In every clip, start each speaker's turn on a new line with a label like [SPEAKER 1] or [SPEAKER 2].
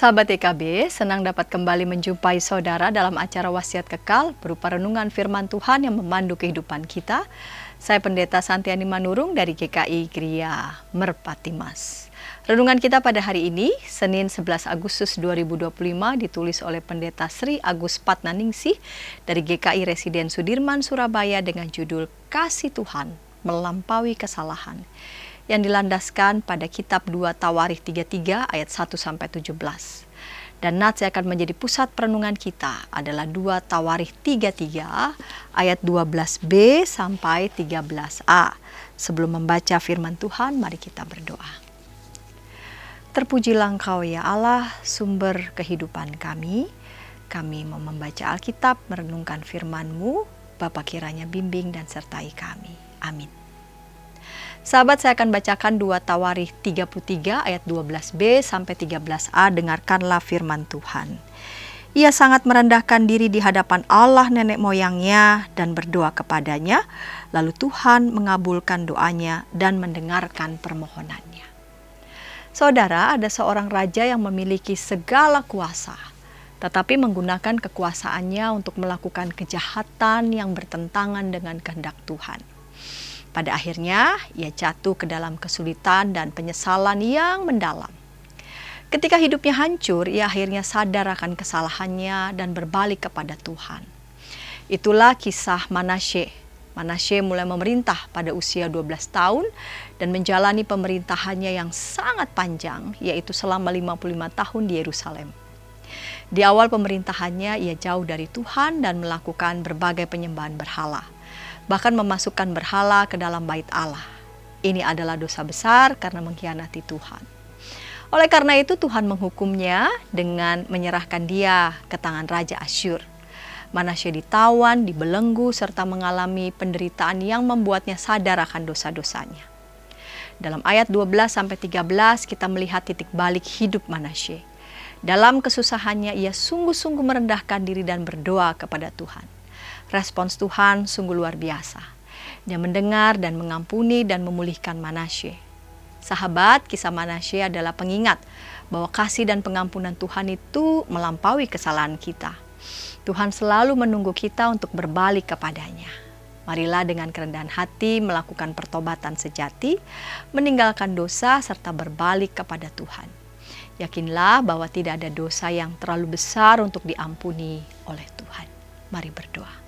[SPEAKER 1] Sahabat EKB, senang dapat kembali menjumpai saudara dalam acara Wasiat Kekal berupa renungan firman Tuhan yang memandu kehidupan kita. Saya Pendeta Santiani Manurung dari GKI Gria Merpati Mas. Renungan kita pada hari ini, Senin 11 Agustus 2025, ditulis oleh Pendeta Sri Agus Patnaningsih dari GKI Residen Sudirman, Surabaya dengan judul Kasih Tuhan Melampaui Kesalahan, yang dilandaskan pada kitab 2 Tawarikh 33 ayat 1-17. Dan nats yang akan menjadi pusat perenungan kita adalah 2 Tawarikh 33 ayat 12b sampai 13a. Sebelum membaca firman Tuhan, mari kita berdoa. Terpujilah Engkau ya Allah, sumber kehidupan kami. Kami mau membaca Alkitab, merenungkan firman-Mu. Bapa kiranya bimbing dan sertai kami. Amin. Sahabat, saya akan bacakan 2 Tawarikh 33 ayat 12b sampai 13a. Dengarkanlah firman Tuhan. Ia sangat merendahkan diri di hadapan Allah nenek moyangnya dan berdoa kepadanya. Lalu Tuhan mengabulkan doanya dan mendengarkan permohonannya. Saudara, ada seorang raja yang memiliki segala kuasa, tetapi menggunakan kekuasaannya untuk melakukan kejahatan yang bertentangan dengan kehendak Tuhan. Pada akhirnya, ia jatuh ke dalam kesulitan dan penyesalan yang mendalam. Ketika hidupnya hancur, ia akhirnya sadar akan kesalahannya dan berbalik kepada Tuhan. Itulah kisah Manasye. Manasye mulai memerintah pada usia 12 tahun dan menjalani pemerintahannya yang sangat panjang, yaitu selama 55 tahun di Yerusalem. Di awal pemerintahannya, ia jauh dari Tuhan dan melakukan berbagai penyembahan berhala, bahkan memasukkan berhala ke dalam bait Allah. Ini adalah dosa besar karena mengkhianati Tuhan. Oleh karena itu Tuhan menghukumnya dengan menyerahkan dia ke tangan Raja Asyur. Manasye ditawan, dibelenggu, serta mengalami penderitaan yang membuatnya sadar akan dosa-dosanya. Dalam ayat 12-13 kita melihat titik balik hidup Manasye. Dalam kesusahannya ia sungguh-sungguh merendahkan diri dan berdoa kepada Tuhan. Respons Tuhan sungguh luar biasa. Dia mendengar dan mengampuni dan memulihkan Manasye. Sahabat, kisah Manasye adalah pengingat bahwa kasih dan pengampunan Tuhan itu melampaui kesalahan kita. Tuhan selalu menunggu kita untuk berbalik kepadanya. Marilah dengan kerendahan hati melakukan pertobatan sejati, meninggalkan dosa serta berbalik kepada Tuhan. Yakinlah bahwa tidak ada dosa yang terlalu besar untuk diampuni oleh Tuhan. Mari berdoa.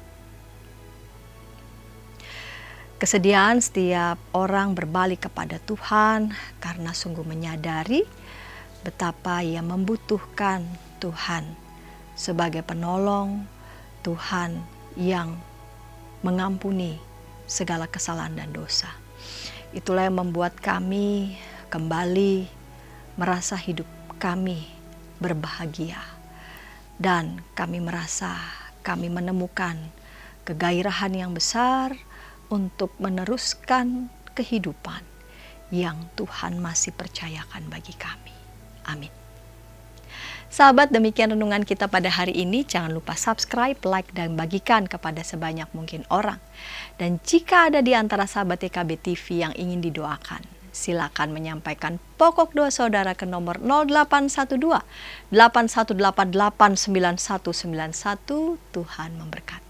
[SPEAKER 1] Kesediaan setiap orang berbalik kepada Tuhan karena sungguh menyadari betapa ia membutuhkan Tuhan sebagai penolong, Tuhan yang mengampuni segala kesalahan dan dosa. Itulah yang membuat kami kembali merasa hidup kami berbahagia dan kami merasa kami menemukan kegairahan yang besar untuk meneruskan kehidupan yang Tuhan masih percayakan bagi kami. Amin. Sahabat, demikian renungan kita pada hari ini. Jangan lupa subscribe, like, dan bagikan kepada sebanyak mungkin orang. Dan jika ada di antara sahabat EKB TV yang ingin didoakan, silakan menyampaikan pokok doa saudara ke nomor 0812 8188 9191. Tuhan memberkati.